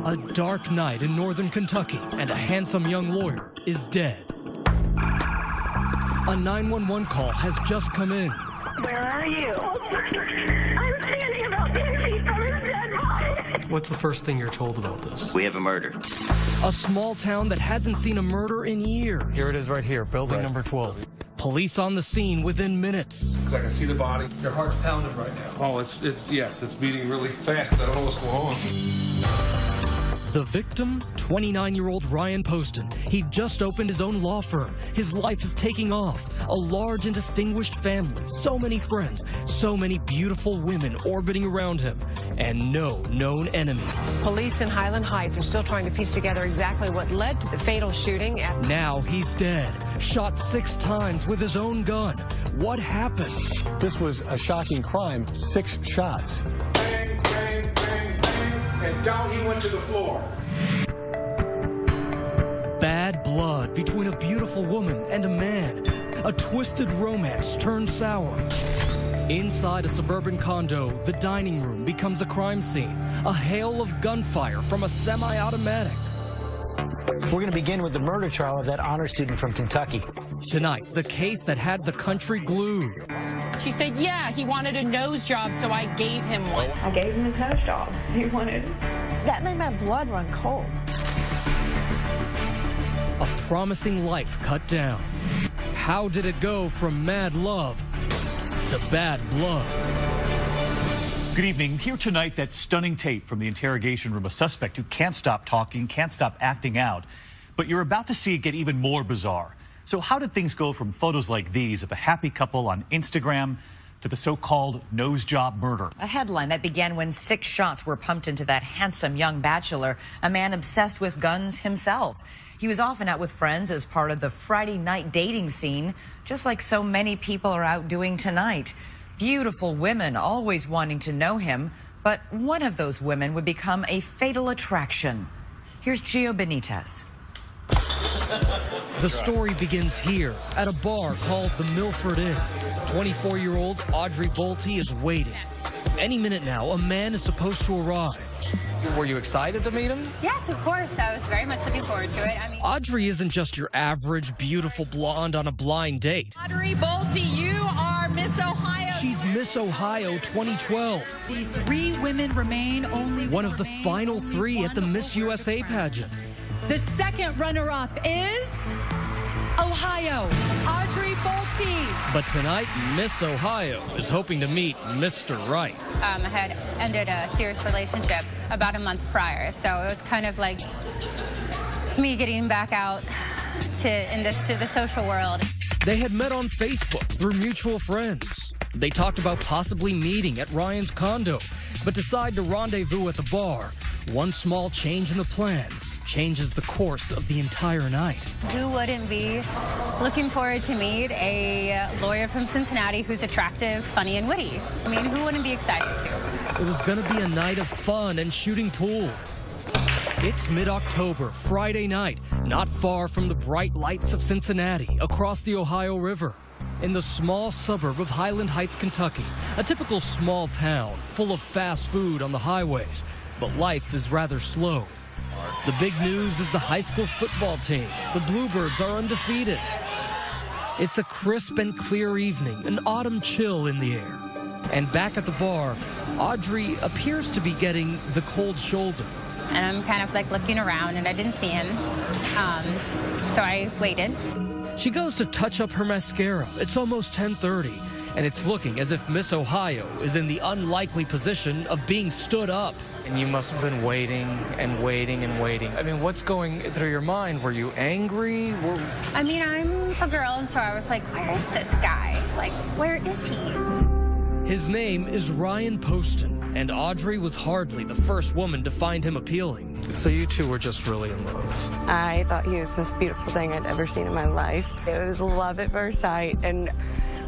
A dark night in northern Kentucky, and a handsome young lawyer is dead. A 911 call has just come in. Where are you? I'm standing about 10 feet from his dead body. What's the first thing you're told about this? We have a murder. A small town that hasn't seen a murder in years. Here it is right here, building number 12. Police on the scene within minutes. I can see the body. Your heart's pounding right now. Oh, yes, it's beating really fast. I don't know what's going on. The victim, 29-year-old Ryan Poston. He'd just opened his own law firm. His life is taking off. A large and distinguished family, so many friends, so many beautiful women orbiting around him, and no known enemies. Police in Highland Heights are still trying to piece together exactly what led to the fatal shooting. Now he's dead, shot 6 times with his own gun. What happened? This was a shocking crime, 6 shots. Bang, bang, bang, bang, and down he went to the floor. Bad blood between a beautiful woman and a man. A twisted romance turned sour. Inside a suburban condo, the dining room becomes a crime scene. A hail of gunfire from a semi-automatic. We're going to begin with the murder trial of that honor student from Kentucky. Tonight, the case that had the country glued. She said, yeah, he wanted a nose job, so I gave him one. I gave him his nose job. He wanted. That made my blood run cold. A promising life cut down. How did it go from mad love to bad blood? Good evening. Here tonight, that stunning tape from the interrogation room, a suspect who can't stop talking, can't stop acting out. But you're about to see it get even more bizarre. So how did things go from photos like these of a happy couple on Instagram to the so-called nose job murder? A headline that began when 6 shots were pumped into that handsome young bachelor, a man obsessed with guns himself. He was often out with friends as part of the Friday night dating scene, just like so many people are out doing tonight. Beautiful women always wanting to know him, but one of those women would become a fatal attraction. Here's Gio Benitez. The story begins here at a bar called the Milford Inn. 24-year-old Audrey Bolte is waiting. Any minute now, a man is supposed to arrive. Were you excited to meet him? Yes, of course. I was very much looking forward to it. Audrey isn't just your average, beautiful blonde on a blind date. Audrey Bolte, you are Miss Ohio. She's Miss Ohio 2012. See, 3 women remain, only one of the final 3 at the Miss USA pageant. The second runner-up is Ohio, Audrey Bolte. But tonight, Miss Ohio is hoping to meet Mr. Right. I had ended a serious relationship about a month prior, so it was kind of like me getting back out to the social world. They had met on Facebook through mutual friends. They talked about possibly meeting at Ryan's condo, but decide to rendezvous at the bar. One small change in the plans changes the course of the entire night. Who wouldn't be looking forward to meet a lawyer from Cincinnati who's attractive, funny, and witty? I mean, who wouldn't be excited to? It was going to be a night of fun and shooting pool. It's mid-October, Friday night, not far from the bright lights of Cincinnati, across the Ohio River. In the small suburb of Highland Heights, Kentucky, a typical small town full of fast food on the highways, but life is rather slow. The big news is the high school football team. The Bluebirds are undefeated. It's a crisp and clear evening, an autumn chill in the air. And back at the bar, Audrey appears to be getting the cold shoulder. And I'm kind of like looking around, and I didn't see him, so I waited. She goes to touch up her mascara. It's almost 10:30, and it's looking as if Miss Ohio is in the unlikely position of being stood up. And you must have been waiting and waiting and waiting. I mean, what's going through your mind? Were you angry? I mean, I'm a girl, and so I was like, where is this guy? Like, where is he? His name is Ryan Poston, and Audrey was hardly the first woman to find him appealing. So you two were just really in love. I thought he was the most beautiful thing I'd ever seen in my life. It was love at first sight, and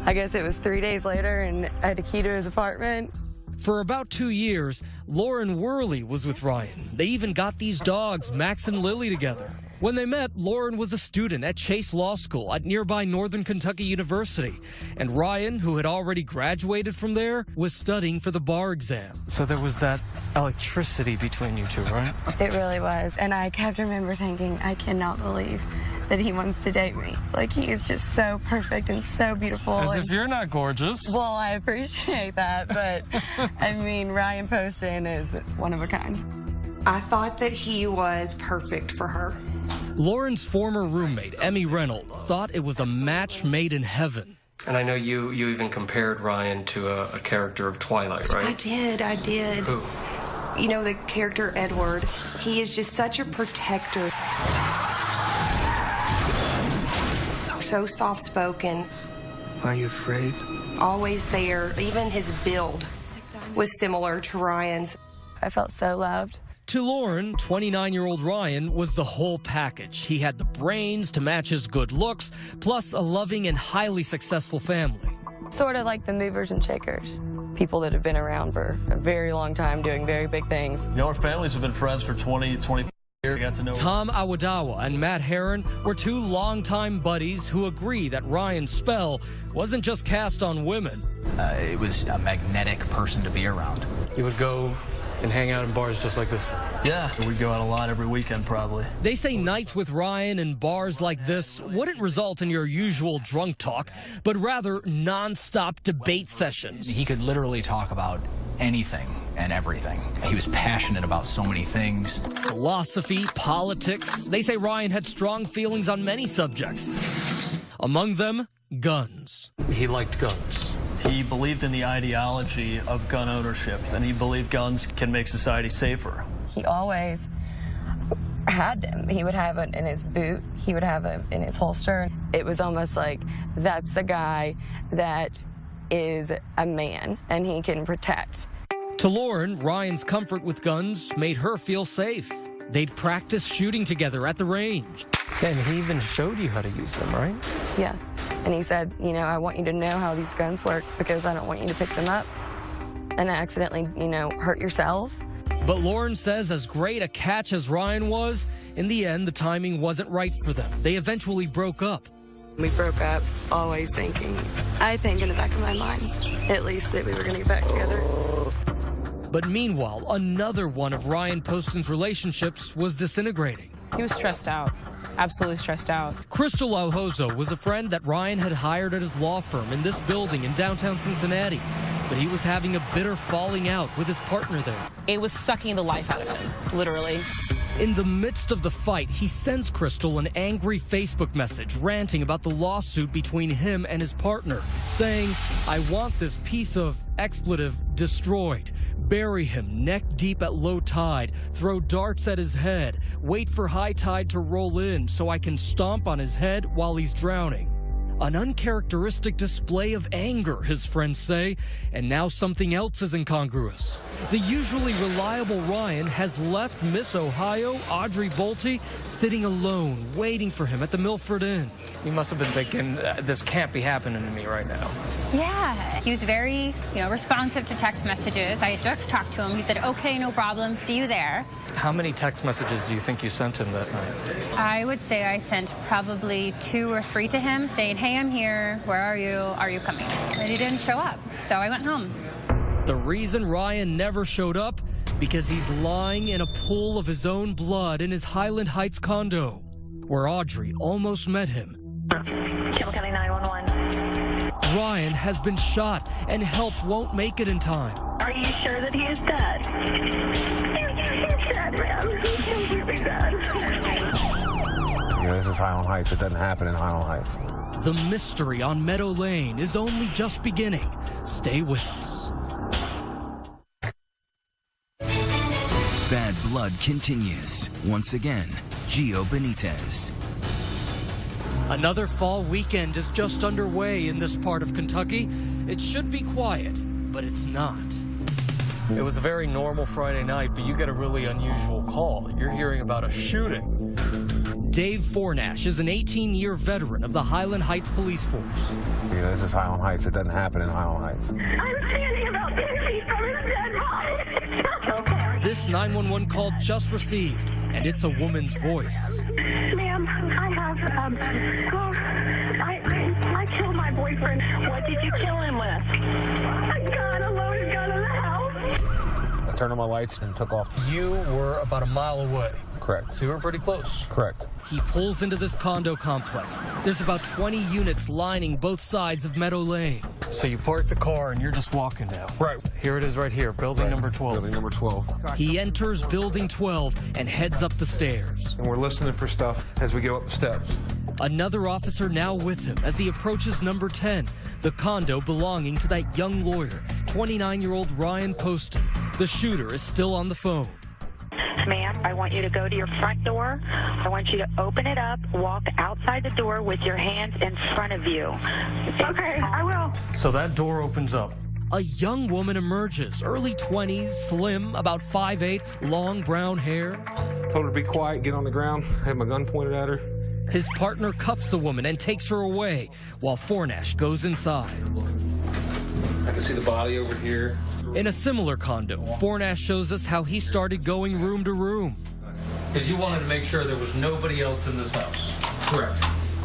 I guess it was 3 days later, and I had a key to his apartment. For about 2 years, Lauren Worley was with Ryan. They even got these dogs, Max and Lily, together. When they met, Lauren was a student at Chase Law School at nearby Northern Kentucky University, and Ryan, who had already graduated from there, was studying for the bar exam. So there was that electricity between you two, right? It really was. And I kept remember thinking, I cannot believe that he wants to date me. Like, he is just so perfect and so beautiful. As if you're not gorgeous. Well, I appreciate that, but I mean, Ryan Poston is one of a kind. I thought that he was perfect for her. Lauren's former roommate, Emmy Reynolds, thought it was a match made in heaven. And I know you even compared Ryan to a character of Twilight, right? I did. Who? You know, the character Edward. He is just such a protector. So soft-spoken. Are you afraid? Always there. Even his build was similar to Ryan's. I felt so loved. To Lauren, 29-year-old Ryan was the whole package. He had the brains to match his good looks, plus a loving and highly successful family. Sort of like the movers and shakers. People that have been around for a very long time doing very big things. You know, our families have been friends for 20 years. I got to know Tom Awadawa and Matt Herron were two longtime buddies who agree that Ryan's spell wasn't just cast on women. It was a magnetic person to be around. You would go and hang out in bars just like this? Yeah, we'd go out a lot every weekend, probably. They say nights with Ryan in bars like this wouldn't result in your usual drunk talk, but rather non-stop debate sessions. He could literally talk about anything and everything. He was passionate about so many things. Philosophy, politics. They say Ryan had strong feelings on many subjects. Among them, guns. He liked guns. He believed in the ideology of gun ownership, and he believed guns can make society safer. He always had them. He would have it in his boot. He would have it in his holster. It was almost like, that's the guy that is a man, and he can protect. To Lauren, Ryan's comfort with guns made her feel safe. They'd practice shooting together at the range. And he even showed you how to use them, right? Yes. And he said, you know, I want you to know how these guns work because I don't want you to pick them up and accidentally, you know, hurt yourself. But Lauren says as great a catch as Ryan was, in the end, the timing wasn't right for them. They eventually broke up. We broke up always thinking, I think in the back of my mind, at least that we were going to get back together. But meanwhile, another one of Ryan Poston's relationships was disintegrating. He was stressed out. Absolutely stressed out. Crystal Alhozo was a friend that Ryan had hired at his law firm in this building in downtown Cincinnati, but he was having a bitter falling out with his partner there. It was sucking the life out of him, literally. In the midst of the fight, he sends Crystal an angry Facebook message ranting about the lawsuit between him and his partner, saying, I want this piece of expletive destroyed. Bury him neck deep at low tide, throw darts at his head, wait for high tide to roll in so I can stomp on his head while he's drowning. An uncharacteristic display of anger, his friends say, and now something else is incongruous. The usually reliable Ryan has left Miss Ohio, Audrey Bolte, sitting alone, waiting for him at the Milford Inn. You must have been thinking, this can't be happening to me right now. Yeah, he was very, responsive to text messages. I had just talked to him. He said, okay, no problem, see you there. How many text messages do you think you sent him that night? I would say I sent probably 2 or 3 to him saying, hey, I'm here, where are you coming? And he didn't show up, so I went home. The reason Ryan never showed up? Because he's lying in a pool of his own blood in his Highland Heights condo, where Audrey almost met him. Campbell County 911. Ryan has been shot, and help won't make it in time. Are you sure that he is dead? He's dead, man. He's completely dead. This is Highland Heights. It doesn't happen in Highland Heights. The mystery on Meadow Lane is only just beginning. Stay with us. Bad Blood continues. Once again, Gio Benitez. Another fall weekend is just underway in this part of Kentucky. It should be quiet, but it's not. It was a very normal Friday night, but you get a really unusual call. You're hearing about a shooting. Dave Fornash is an 18-year veteran of the Highland Heights Police Force. This is Highland Heights. It doesn't happen in Highland Heights. I'm standing about 10 feet from his dead body. This 911 call just received, and it's a woman's voice. I killed my boyfriend. What did you kill him with? A loaded gun in the house. I turned on my lights and took off. You were about a mile away. Correct. So you were pretty close. Correct. He pulls into this condo complex. There's about 20 units lining both sides of Meadow Lane. So you park the car and you're just walking now. Right. Here it is right here, building number 12. Building number 12. He enters building 12 and heads up the stairs. And we're listening for stuff as we go up the steps. Another officer now with him as he approaches number 10, the condo belonging to that young lawyer, 29-year-old Ryan Poston. The shooter is still on the phone. Ma'am, I want you to go to your front door. I want you to open it up, walk outside the door with your hands in front of you. Okay, I will. So that door opens up. A young woman emerges, early 20s, slim, about 5'8", long brown hair. Told her to be quiet, get on the ground, had my gun pointed at her. His partner cuffs the woman and takes her away, while Fornash goes inside. I can see the body over here. In a similar condo, Fornash shows us how he started going room to room. Because you wanted to make sure there was nobody else in this house. Correct.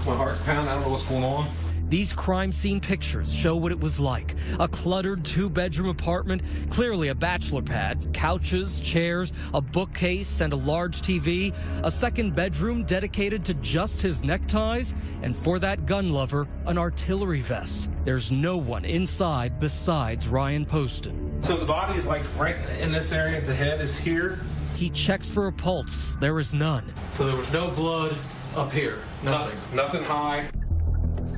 My heart's pounding, I don't know what's going on. These crime scene pictures show what it was like. A cluttered two-bedroom apartment, clearly a bachelor pad, couches, chairs, a bookcase, and a large TV, a second bedroom dedicated to just his neckties, and for that gun lover, an artillery vest. There's no one inside besides Ryan Poston. So the body is like right in this area, the head is here. He checks for a pulse. There is none. So there was no blood up here. Nothing. Nothing high.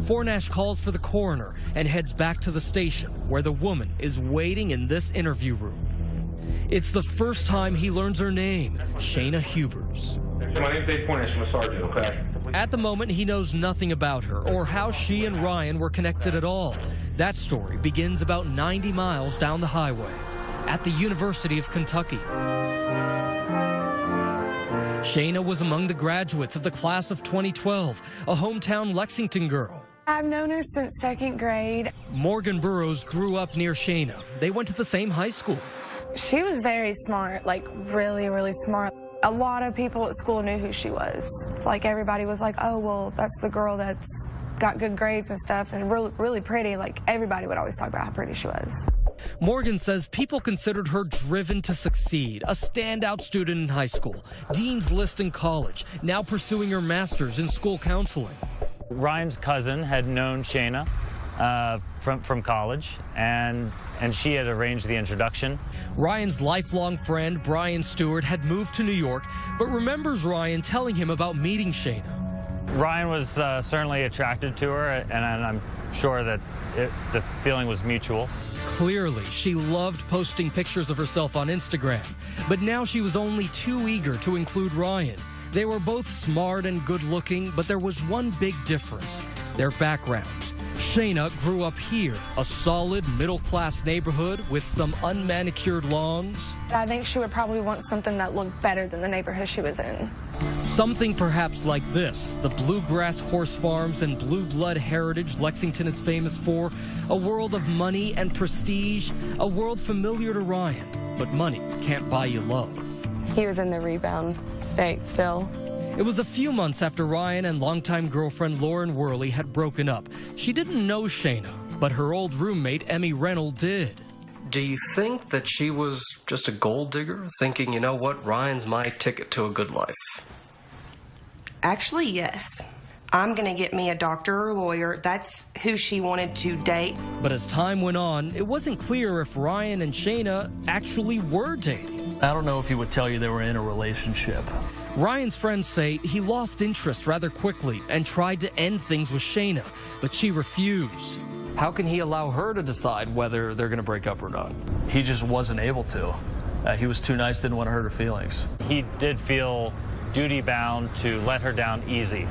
Fornash calls for the coroner and heads back to the station where the woman is waiting in this interview room. It's the first time he learns her name, Shayna Hubers. My name's Dave Fornash, I'm a sergeant, okay? At the moment, he knows nothing about her or how she and Ryan were connected at all. That story begins about 90 miles down the highway at the University of Kentucky. Shayna was among the graduates of the class of 2012, a hometown Lexington girl. I've known her since second grade. Morgan Burrows grew up near Shayna. They went to the same high school. She was very smart, like really, really smart. A lot of people at school knew who she was. Like everybody was like, oh, well, that's the girl that's got good grades and stuff and really, really pretty. Like everybody would always talk about how pretty she was. Morgan says people considered her driven to succeed, a standout student in high school, dean's list in college, now pursuing her master's in school counseling. Ryan's cousin had known Shayna from college, and she had arranged the introduction. Ryan's lifelong friend, Brian Stewart, had moved to New York, but remembers Ryan telling him about meeting Shayna. Ryan was certainly attracted to her, and I'm sure that the feeling was mutual. Clearly, she loved posting pictures of herself on Instagram, but now she was only too eager to include Ryan. They were both smart and good-looking, but there was one big difference: their backgrounds. Shayna grew up here, a solid middle-class neighborhood with some unmanicured lawns. I think she would probably want something that looked better than the neighborhood she was in. Something perhaps like this, the bluegrass horse farms and blue blood heritage Lexington is famous for, a world of money and prestige, a world familiar to Ryan, but money can't buy you love. He was in the rebound state still. It was a few months after Ryan and longtime girlfriend Lauren Worley had broken up. She didn't know Shayna, but her old roommate Emmy Reynolds did. Do you think that she was just a gold digger, thinking, you know what, Ryan's my ticket to a good life? Actually, yes. I'm going to get me a doctor or lawyer. That's who she wanted to date. But as time went on, it wasn't clear if Ryan and Shayna actually were dating. I don't know if he would tell you they were in a relationship. Ryan's friends say he lost interest rather quickly and tried to end things with Shayna, but she refused. How can he allow her to decide whether they're going to break up or not? He just wasn't able to. He was too nice, didn't want to hurt her feelings. He did feel duty-bound to let her down easy.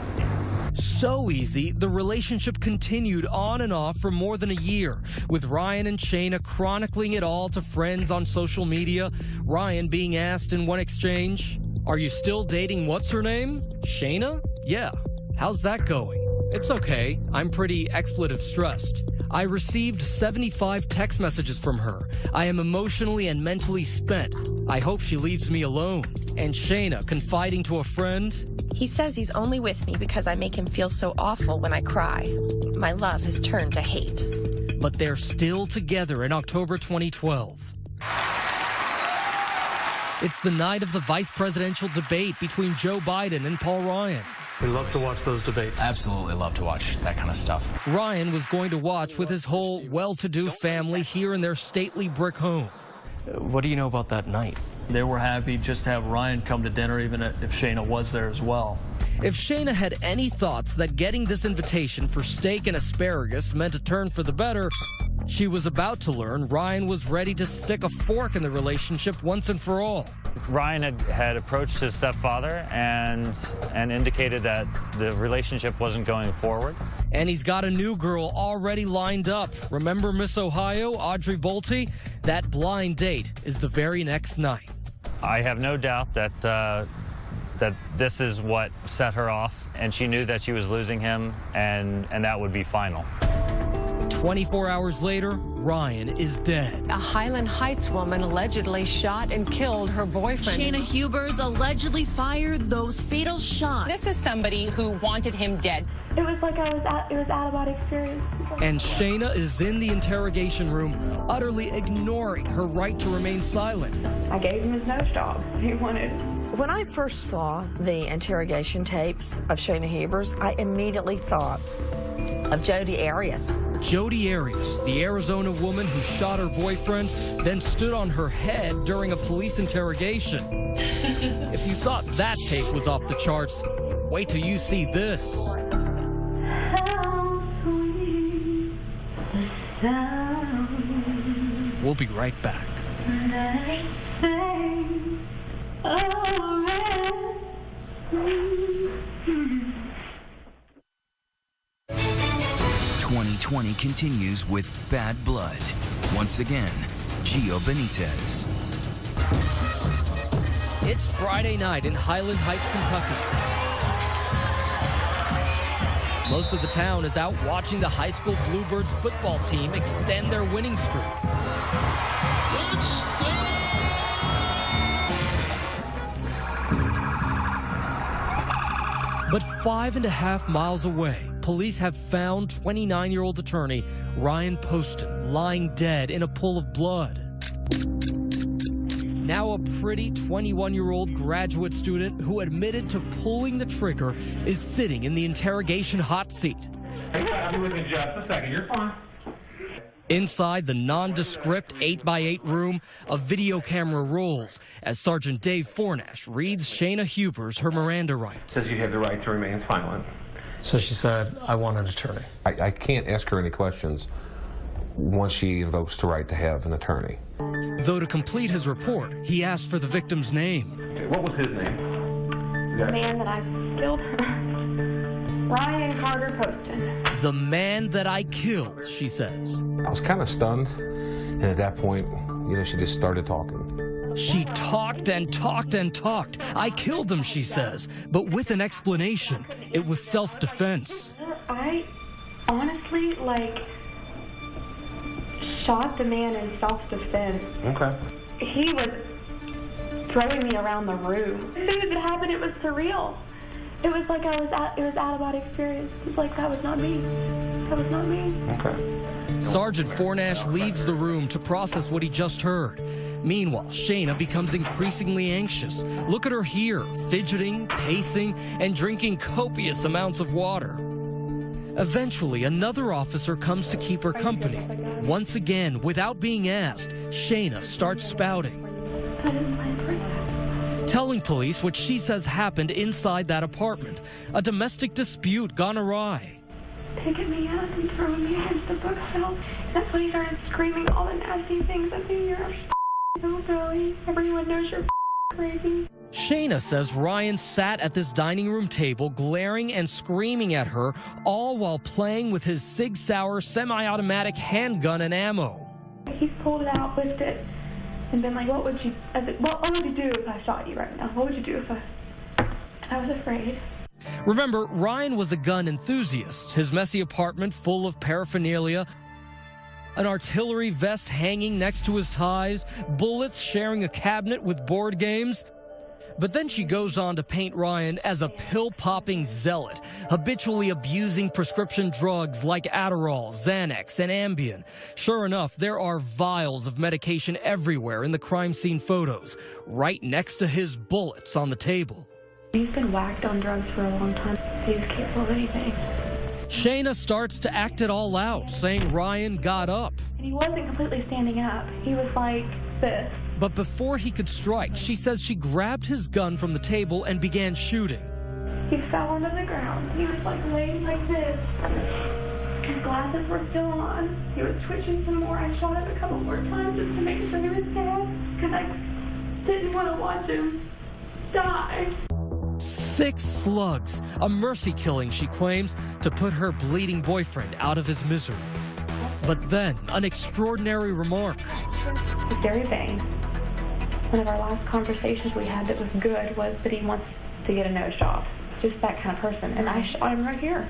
So easy, the relationship continued on and off for more than a year, with Ryan and Shayna chronicling it all to friends on social media. Ryan being asked in one exchange, "Are you still dating what's her name? Shayna? Yeah. How's that going? It's okay. I'm pretty expletive stressed. I received 75 text messages from her. I am emotionally and mentally spent. I hope she leaves me alone." And Shayna confiding to a friend, He says he's only with me because I make him feel so awful when I cry. My love has turned to hate. But they're still together in October 2012. It's the night of the vice presidential debate between Joe Biden and Paul Ryan. We love to watch those debates. Absolutely love to watch that kind of stuff. Ryan was going to watch with his whole well-to-do family here in their stately brick home. What do you know about that night? They were happy just to have Ryan come to dinner, even if Shayna was there as well. If Shayna had any thoughts that getting this invitation for steak and asparagus meant a turn for the better, she was about to learn Ryan was ready to stick a fork in the relationship once and for all. Ryan had approached his stepfather and indicated that the relationship wasn't going forward. And he's got a new girl already lined up. Remember Miss Ohio, Audrey Bolte? That blind date is the very next night. I have no doubt that that this is what set her off, and she knew that she was losing him, and that would be final. 24 hours later, Ryan is dead. A Highland Heights woman allegedly shot and killed her boyfriend. Shayna Hubers allegedly fired those fatal shots. This is somebody who wanted him dead. It was like it was out-of-body experience. And Shayna is in the interrogation room, utterly ignoring her right to remain silent. I gave him his nose job. He wanted. When I first saw the interrogation tapes of Shayna Hubers, I immediately thought of Jodi Arias. Jodi Arias, the Arizona woman who shot her boyfriend, then stood on her head during a police interrogation. If you thought that tape was off the charts, wait till you see this. We'll be right back. 2020 continues with Bad Blood. Once again, Gio Benitez. It's Friday night in Highland Heights, Kentucky. Most of the town is out watching the high school Bluebirds football team extend their winning streak. But 5.5 miles away, police have found 29-year-old attorney Ryan Poston lying dead in a pool of blood. Now a pretty 21-year-old graduate student who admitted to pulling the trigger is sitting in the interrogation hot seat. I'll be with you in just a second. You're fine. Inside the nondescript 8x8 room, a video camera rolls as Sergeant Dave Fornash reads Shayna Hubers her Miranda rights. Says you have the right to remain silent. So she said, I want an attorney. I can't ask her any questions once she invokes the right to have an attorney. Though to complete his report, he asked for the victim's name. What was his name? The man that I killed. Ryan Carter Poston. The man that I killed, she says. I was kind of stunned, and at that point, she just started talking. She talked and talked and talked. I killed him, she says, but with an explanation. It was self-defense. I honestly, shot the man in self-defense. Okay. He was throwing me around the room. As soon as it happened, it was surreal. It was like it was out-of-body experience. It was like, that was not me. That was not me. Okay. Sergeant Fornash leaves the room to process what he just heard. Meanwhile, Shayna becomes increasingly anxious. Look at her here, fidgeting, pacing, and drinking copious amounts of water. Eventually, another officer comes to keep her company. Once again, without being asked, Shayna starts spouting, telling police what she says happened inside that apartment, a domestic dispute gone awry. Taking me out and throwing me against the bookshelf. That's when he started screaming all the nasty things at me. You're hillbilly. Everyone knows you're crazy. Shayna says Ryan sat at this dining room table glaring and screaming at her, all while playing with his Sig Sauer semi-automatic handgun and ammo. He's pulled it out, whipped it, and been like, what would you do if I shot you right now? What would you do if I was afraid. Remember, Ryan was a gun enthusiast. His messy apartment full of paraphernalia, an artillery vest hanging next to his ties, bullets sharing a cabinet with board games. But then she goes on to paint Ryan as a pill-popping zealot, habitually abusing prescription drugs like Adderall, Xanax, and Ambien. Sure enough, there are vials of medication everywhere in the crime scene photos, right next to his bullets on the table. He's been whacked on drugs for a long time. He's capable of anything. Shayna starts to act it all out, saying Ryan got up. And he wasn't completely standing up. He was like this. But before he could strike, she says she grabbed his gun from the table and began shooting. He fell onto the ground. He was like laying like this. His glasses were still on. He was twitching some more. I shot him a couple more times just to make sure he was dead. Because I didn't want to watch him die. 6 slugs, a mercy killing, she claims, to put her bleeding boyfriend out of his misery. But then, an extraordinary remark. He's very vain. One of our last conversations we had that was good was that he wants to get a nose job. Just that kind of person. And I shot him right here.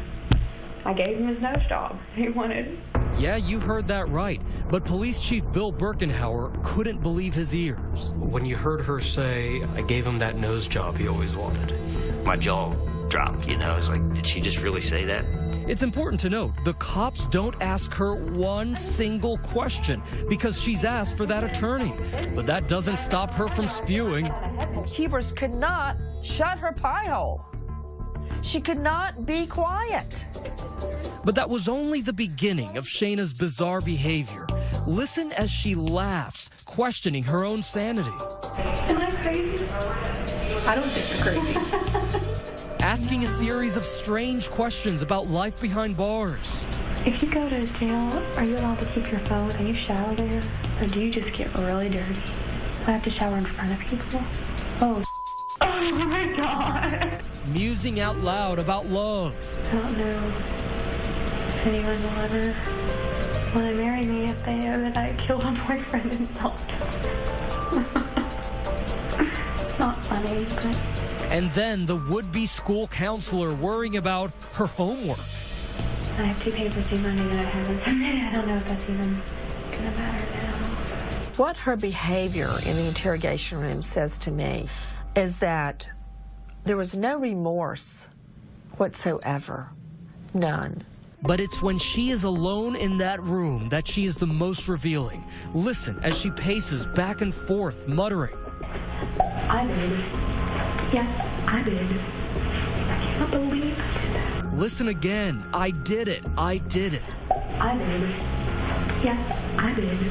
I gave him his nose job. He wanted. Yeah, you heard that right. But Police Chief Bill Birkenhauer couldn't believe his ears. When you heard her say, I gave him that nose job he always wanted. My jaw dropped, you know. I was like, did she just really say that? It's important to note, the cops don't ask her one single question because she's asked for that attorney. But that doesn't stop her from spewing. Hebers could not shut her pie hole. She could not be quiet. But that was only the beginning of Shayna's bizarre behavior. Listen as she laughs, questioning her own sanity. Am I crazy? I don't think you're crazy. Asking a series of strange questions about life behind bars. If you go to jail, are you allowed to keep your phone and you shower there? Or do you just get really dirty? I have to shower in front of people? Oh my God. Musing out loud about love. I don't know if anyone will ever want to marry me if they know that I killed a boyfriend in self-defense. It's not funny, but... And then the would-be school counselor worrying about her homework. I have 2 papers due Monday that I haven't submitted. I don't know if that's even going to matter now. What her behavior in the interrogation room says to me is that there was no remorse whatsoever. None. But it's when she is alone in that room that she is the most revealing. Listen as she paces back and forth, muttering. I did. Yes, I did. I can't believe I did that. Listen again. I did it. I did it. I did. Yes, I did.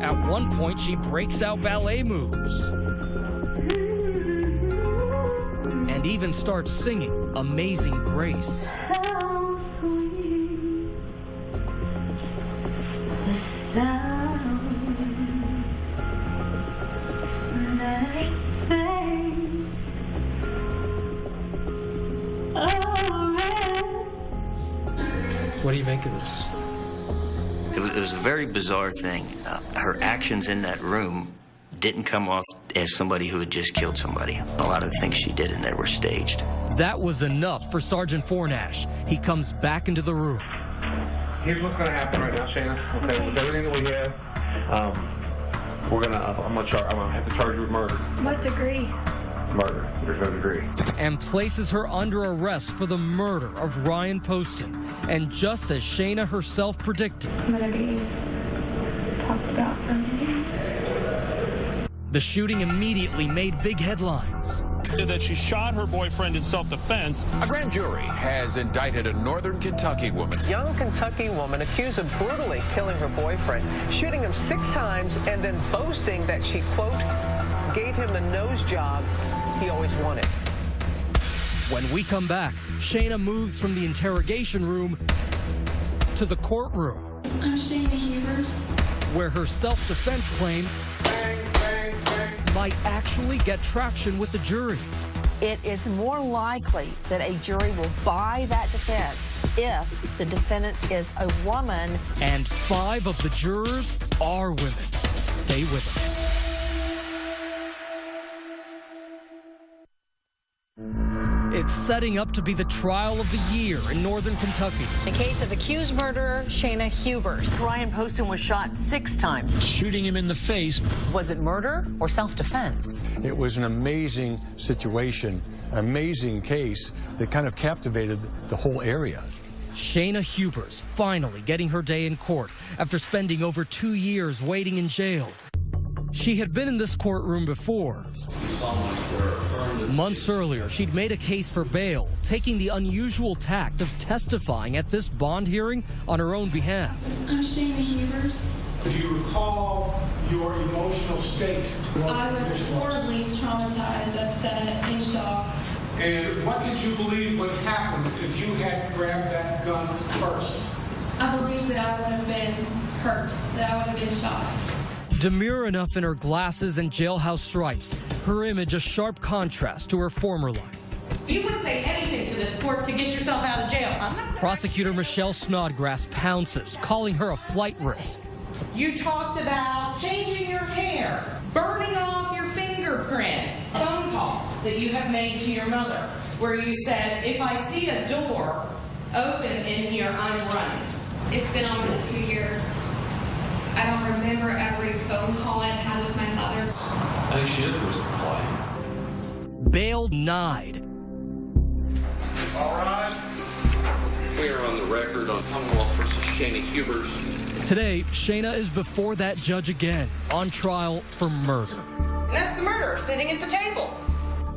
At one point, she breaks out ballet moves. And even starts singing Amazing Grace. How sweet the sound that sings What do you make of this? It was a very bizarre thing. Her actions in that room didn't come off as somebody who had just killed somebody. A lot of the things she did in there were staged. That was enough for Sergeant Fornash. He comes back into the room. Here's what's going to happen right now, Shayna. Okay, with everything that we have, I'm gonna have to charge you with murder. What degree? Murder. There's no degree. And places her under arrest for the murder of Ryan Poston. And just as Shayna herself predicted, I'm gonna be talked about for me. The shooting immediately made big headlines. That she shot her boyfriend in self-defense. A grand jury has indicted a northern Kentucky woman. Young Kentucky woman accused of brutally killing her boyfriend, shooting him 6 times, and then boasting that she, quote, gave him the nose job he always wanted. When we come back, Shayna moves from the interrogation room to the courtroom. I'm Shayna Hebers. Where her self-defense claim might actually get traction with the jury. It is more likely that a jury will buy that defense if the defendant is a woman. And 5 of the jurors are women. Stay with us. It's setting up to be the trial of the year in northern Kentucky. The case of accused murderer Shayna Hubers. Ryan Poston was shot 6 times. Shooting him in the face. Was it murder or self-defense? It was an amazing situation, amazing case that kind of captivated the whole area. Shayna Hubers finally getting her day in court after spending over 2 years waiting in jail. She had been in this courtroom before. Months earlier, she'd made a case for bail, taking the unusual tact of testifying at this bond hearing on her own behalf. I'm Shayna Hubers. Do you recall your emotional state? I was horribly traumatized, upset, in shock. And what did you believe would happen if you had grabbed that gun first? I believed that I would have been hurt, that I would have been shot. Demure enough in her glasses and jailhouse stripes, her image a sharp contrast to her former life. You would say anything to this court to get yourself out of jail. Prosecutor Michelle Snodgrass pounces, calling her a flight risk. You talked about changing your hair, burning off your fingerprints, phone calls that you have made to your mother, where you said, if I see a door open in here, I'm running. It's been almost 2 years. I don't remember every phone call I've had with my mother. I think she is risk of flight. Bail denied. All right. We are on the record on Commonwealth versus Shayna Hubers. Today, Shayna is before that judge again, on trial for murder. And that's the murderer sitting at the table.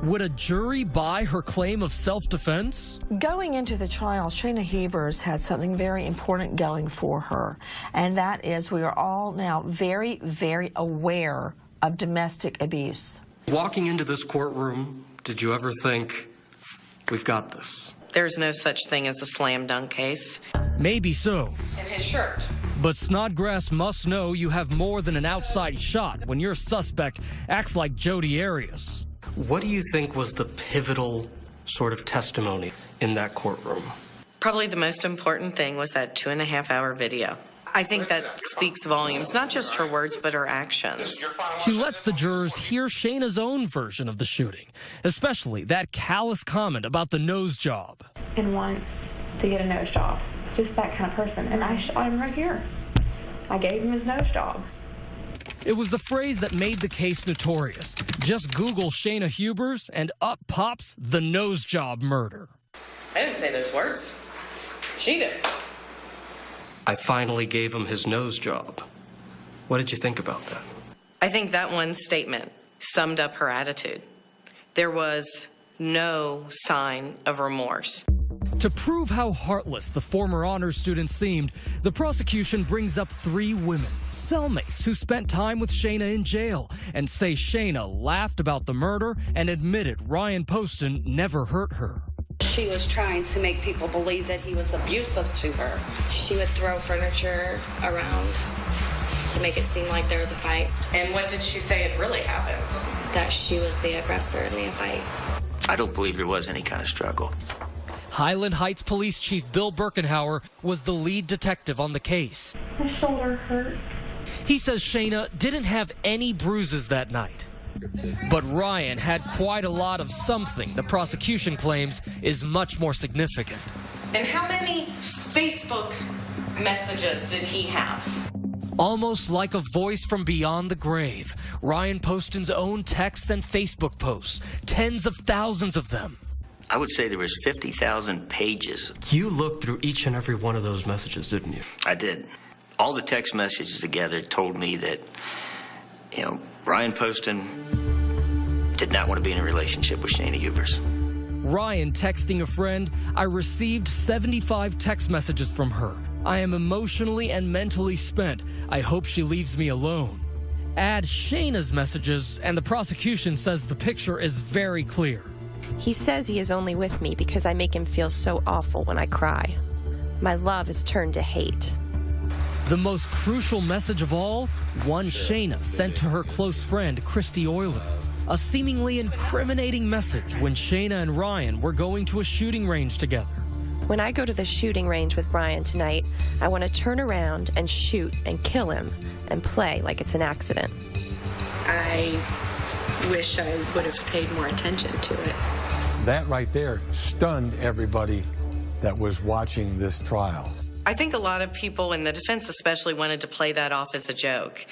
Would a jury buy her claim of self-defense? Going into the trial, Shayna Hubers had something very important going for her, and that is we are all now very, very aware of domestic abuse. Walking into this courtroom, did you ever think, we've got this? There's no such thing as a slam dunk case. Maybe so. And his shirt. But Snodgrass must know you have more than an outside shot when your suspect acts like Jodi Arias. What do you think was the pivotal sort of testimony in that courtroom? Probably the most important thing was that 2.5-hour video. I think that speaks volumes, not just her words, but her actions. She lets the jurors hear Shayna's own version of the shooting, especially that callous comment about the nose job. And wants to get a nose job. Just that kind of person. And I shot him right here. I gave him his nose job. It was the phrase that made the case notorious. Just Google Shayna Hubers and up pops the nose job murder. I didn't say those words. She did. I finally gave him his nose job. What did you think about that? I think that one statement summed up her attitude. There was no sign of remorse. To prove how heartless the former honors student seemed, the prosecution brings up 3 women, cellmates who spent time with Shayna in jail, and say Shayna laughed about the murder and admitted Ryan Poston never hurt her. She was trying to make people believe that he was abusive to her. She would throw furniture around to make it seem like there was a fight. And what did she say it really happened? That she was the aggressor in the fight. I don't believe there was any kind of struggle. Highland Heights Police Chief Bill Birkenhauer was the lead detective on the case. My shoulder hurt. He says Shayna didn't have any bruises that night. But Ryan had quite a lot of something the prosecution claims is much more significant. And how many Facebook messages did he have? Almost like a voice from beyond the grave, Ryan Poston's own texts and Facebook posts, tens of thousands of them. I would say there was 50,000 pages. You looked through each and every one of those messages, didn't you? I did. All the text messages together told me that, Ryan Poston did not want to be in a relationship with Shayna Hubers. Ryan texting a friend, I received 75 text messages from her. I am emotionally and mentally spent. I hope she leaves me alone. Add Shayna's messages, and the prosecution says the picture is very clear. He says he is only with me because I make him feel so awful when I cry. My love is turned to hate. The most crucial message of all, one Shayna sent to her close friend, Christy Euler. A seemingly incriminating message when Shayna and Ryan were going to a shooting range together. When I go to the shooting range with Ryan tonight, I want to turn around and shoot and kill him and play like it's an accident. I wish I would have paid more attention to it. That right there stunned everybody that was watching this trial. I think a lot of people in the defense especially wanted to play that off as a joke.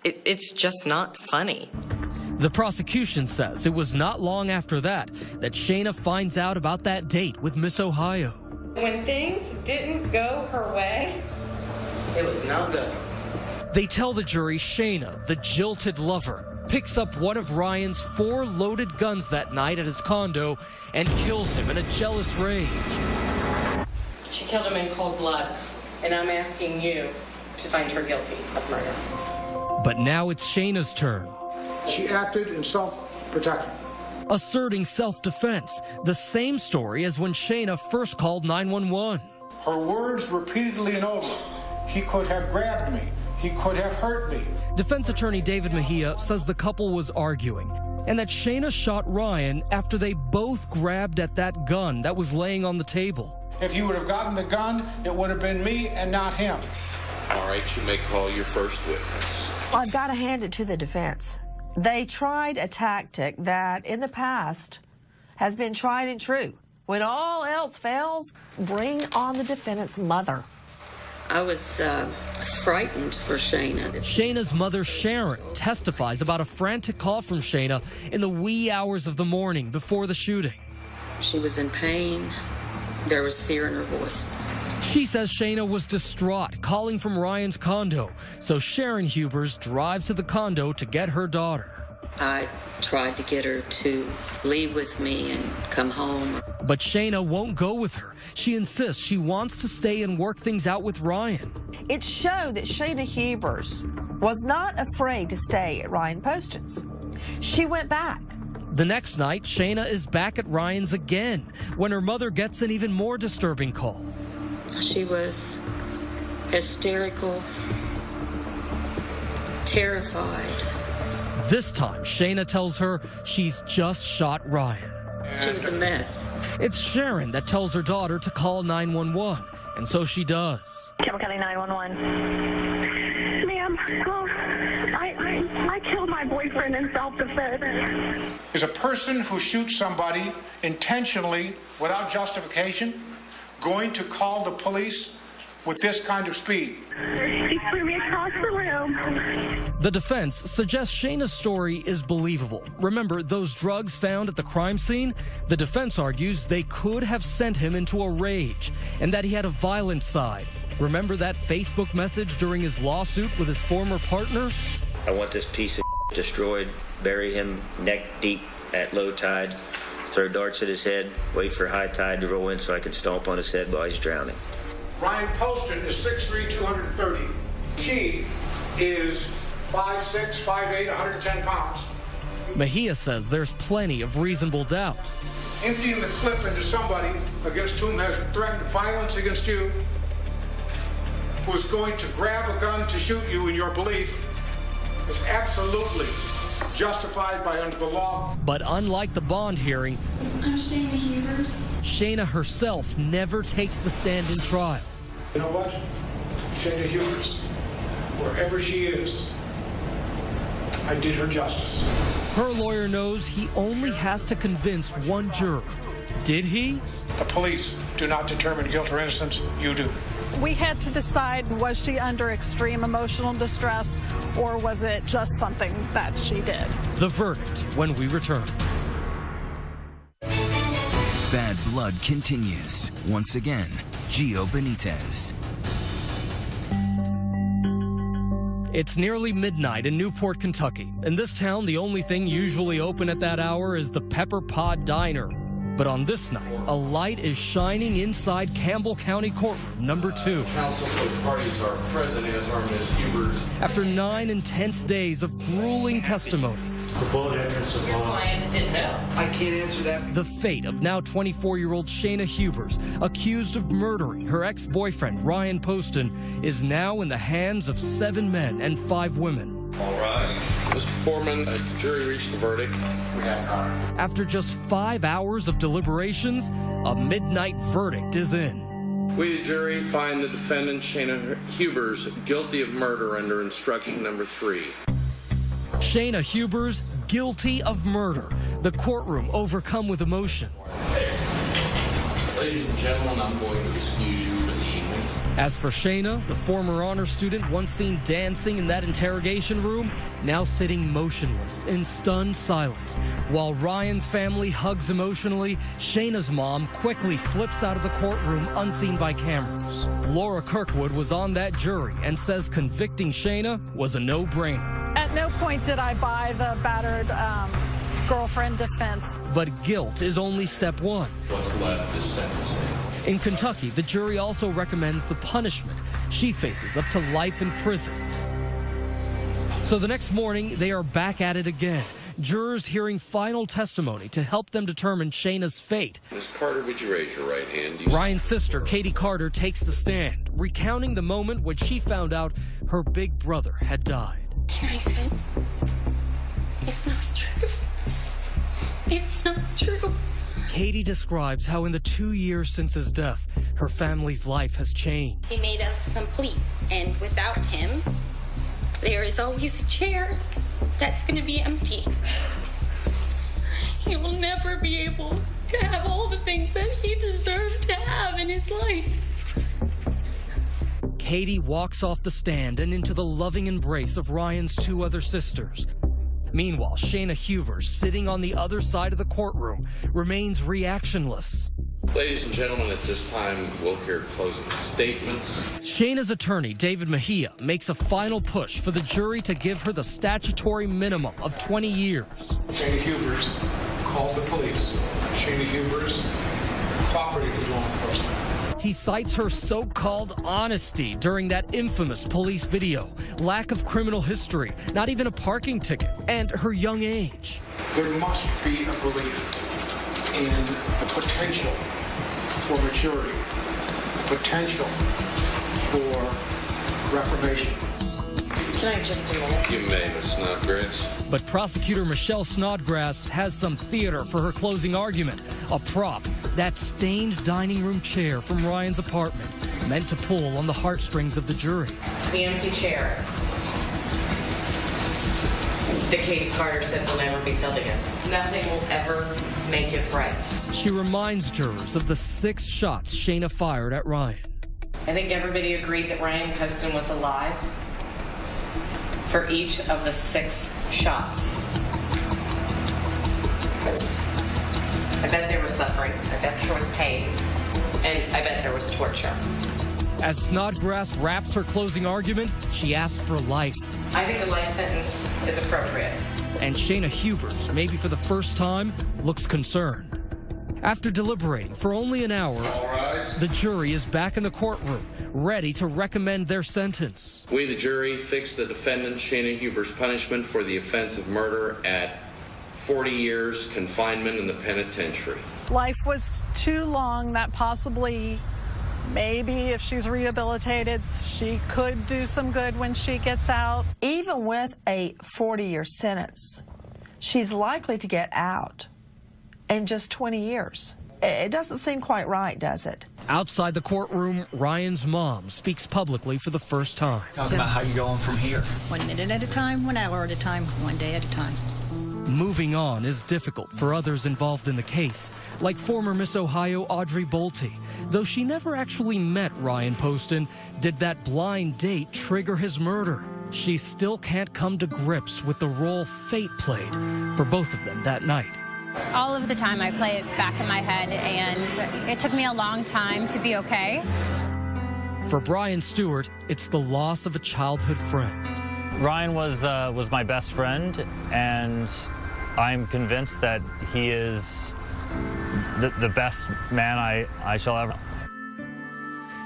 It's just not funny. The prosecution says it was not long after that Shayna finds out about that date with Miss Ohio. When things didn't go her way, it was not good. They tell the jury Shayna, the jilted lover, picks up one of Ryan's 4 loaded guns that night at his condo and kills him in a jealous rage. She killed him in cold blood, and I'm asking you to find her guilty of murder. But now it's Shayna's turn. She acted in self-protection. Asserting self-defense, the same story as when Shayna first called 911. Her words repeatedly and over. He could have grabbed me. He could have hurt me. Defense attorney David Mejia says the couple was arguing and that Shayna shot Ryan after they both grabbed at that gun that was laying on the table. If he would have gotten the gun, it would have been me and not him. All right, you may call your first witness. I've got to hand it to the defense. They tried a tactic that in the past has been tried and true. When all else fails, bring on the defendant's mother. I was frightened for Shayna. Shayna's mother, Sharon, testifies about a frantic call from Shayna in the wee hours of the morning before the shooting. She was in pain. There was fear in her voice. She says Shayna was distraught, calling from Ryan's condo, so Sharon Hubers drives to the condo to get her daughter. I tried to get her to leave with me and come home. But Shayna won't go with her. She insists she wants to stay and work things out with Ryan. It showed that Shayna Hubers was not afraid to stay at Ryan Poston's. She went back. The next night, Shayna is back at Ryan's again when her mother gets an even more disturbing call. She was hysterical, terrified. This time, Shayna tells her she's just shot Ryan. She was a mess. It's Sharon that tells her daughter to call 911, and so she does. Campbell County 911. Ma'am, I killed my boyfriend in self-defense. Is a person who shoots somebody intentionally without justification going to call the police with this kind of speed? He threw me across the room. The defense suggests Shayna's story is believable. Remember those drugs found at the crime scene? The defense argues they could have sent him into a rage and that he had a violent side. Remember that Facebook message during his lawsuit with his former partner? I want this piece of destroyed, bury him neck deep at low tide, throw darts at his head, wait for high tide to roll in so I can stomp on his head while he's drowning. Ryan Poston is 6'3", 230. She is 5'6", 5'8", 110 pounds. Mejia says there's plenty of reasonable doubt. Emptying the clip into somebody against whom has threatened violence against you, who is going to grab a gun to shoot you in your belief, is absolutely justified by under the law. But unlike the bond hearing, I'm Shayna Hubers. Shayna herself never takes the stand in trial. You know what? Shayna Hubers, wherever she is, I did her justice. Her lawyer knows he only has to convince one juror. Did he? The police do not determine guilt or innocence. You do. We had to decide, was she under extreme emotional distress or was it just something that she did? The verdict when we return. Bad Blood continues. Once again, Gio Benitez. It's nearly midnight in Newport, Kentucky. In this town, the only thing usually open at that hour is the Pepper Pod Diner. But on this night, a light is shining inside Campbell County Courtroom number 2. Counsel for the parties are present, as are Ms. Hubers. After 9 intense days of grueling testimony, The bullet entrance of Your client didn't know. I can't answer that. the fate of now 24-year-old Shayna Hubers, accused of murdering her ex-boyfriend Ryan Poston, is now in the hands of 7 men and 5 women. All right. Mr. Foreman, the jury reached the verdict. We have not. After just 5 hours of deliberations, a midnight verdict is in. We, the jury, find the defendant, Shayna Hubers, guilty of murder under instruction number 3. Shayna Hubers guilty of murder. The courtroom overcome with emotion. Ladies and gentlemen, I'm going to excuse you for the evening. As for Shayna, the former honor student once seen dancing in that interrogation room, now sitting motionless in stunned silence. While Ryan's family hugs emotionally, Shayna's mom quickly slips out of the courtroom unseen by cameras. Laura Kirkwood was on that jury and says convicting Shayna was a no-brainer. At no point did I buy the battered girlfriend defense. But guilt is only step one. What's left is sentencing. In Kentucky, the jury also recommends the punishment. She faces up to life in prison. So the next morning, they are back at it again. Jurors hearing final testimony to help them determine Shayna's fate. Ms. Carter, would you raise your right hand? Ryan's sister, Katie Carter, takes the stand, recounting the moment when she found out her big brother had died. And I said, it's not true. It's not true. Katie describes how in the 2 years since his death, her family's life has changed. He made us complete, and without him, there is always a chair that's going to be empty. He will never be able to have all the things that he deserved to have in his life. Katie walks off the stand and into the loving embrace of Ryan's two other sisters. Meanwhile, Shayna Huber, sitting on the other side of the courtroom, remains reactionless. Ladies and gentlemen, at this time, we'll hear closing statements. Shayna's attorney, David Mejia, makes a final push for the jury to give her the statutory minimum of 20 years. Shayna Hubers called the police. Shayna Hubers cooperated with law enforcement. He cites her so-called honesty during that infamous police video, lack of criminal history, not even a parking ticket, and her young age. There must be a belief in the potential for maturity, potential for reformation. Can I have just a minute? You may, Ms. Snodgrass. But prosecutor Michelle Snodgrass has some theater for her closing argument. A prop, that stained dining room chair from Ryan's apartment, meant to pull on the heartstrings of the jury. The empty chair that Katie Carter said will never be filled again. Nothing will ever make it right. She reminds jurors of the 6 shots Shayna fired at Ryan. I think everybody agreed that Ryan Poston was alive for each of the 6 shots. I bet there was suffering. I bet there was pain. And I bet there was torture. As Snodgrass wraps her closing argument, she asks for life. I think a life sentence is appropriate. And Shayna Hubers, maybe for the first time, looks concerned. After deliberating for only an hour, the jury is back in the courtroom, ready to recommend their sentence. We, the jury, fix the defendant Shayna Huber's punishment for the offense of murder at 40 years confinement in the penitentiary. Life was too long that possibly, maybe if she's rehabilitated, she could do some good when she gets out. Even with a 40-year sentence, she's likely to get out in just 20 years. It doesn't seem quite right, does it? Outside the courtroom, Ryan's mom speaks publicly for the first time. Talk about how you're going from here. 1 minute at a time, 1 hour at a time, 1 day at a time. Moving on is difficult for others involved in the case, like former Miss Ohio Audrey Bolte. Though she never actually met Ryan Poston, did that blind date trigger his murder? She still can't come to grips with the role fate played for both of them that night. All of the time I play it back in my head, and it took me a long time to be okay. For Brian Stewart, it's the loss of a childhood friend. Ryan was my best friend, and I'm convinced that he is the best man I shall ever.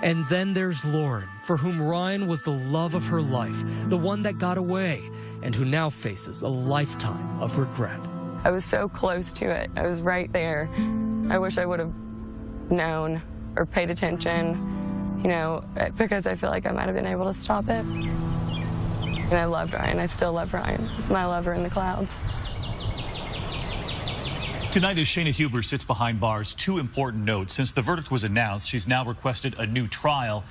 And then there's Lauren, for whom Ryan was the love of her life, the one that got away, and who now faces a lifetime of regret. I was so close to it. I was right there. I wish I would have known or paid attention, you know, because I feel like I might have been able to stop it. And I loved Ryan. I still love Ryan. He's my lover in the clouds. Tonight, as Shayna Huber sits behind bars, 2 important notes. Since the verdict was announced, she's now requested a new trial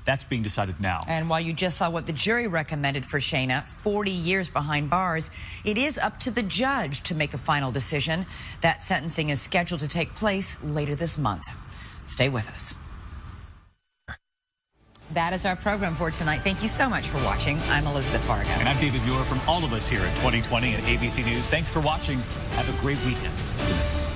That's being decided now. And while you just saw what the jury recommended for Shayna, 40 years behind bars, it is up to the judge to make a final decision. That sentencing is scheduled to take place later this month. Stay with us. That is our program for tonight. Thank you so much for watching. I'm Elizabeth Vargas. And I'm David Muir from all of us here at 2020 and ABC News. Thanks for watching. Have a great weekend. Good night.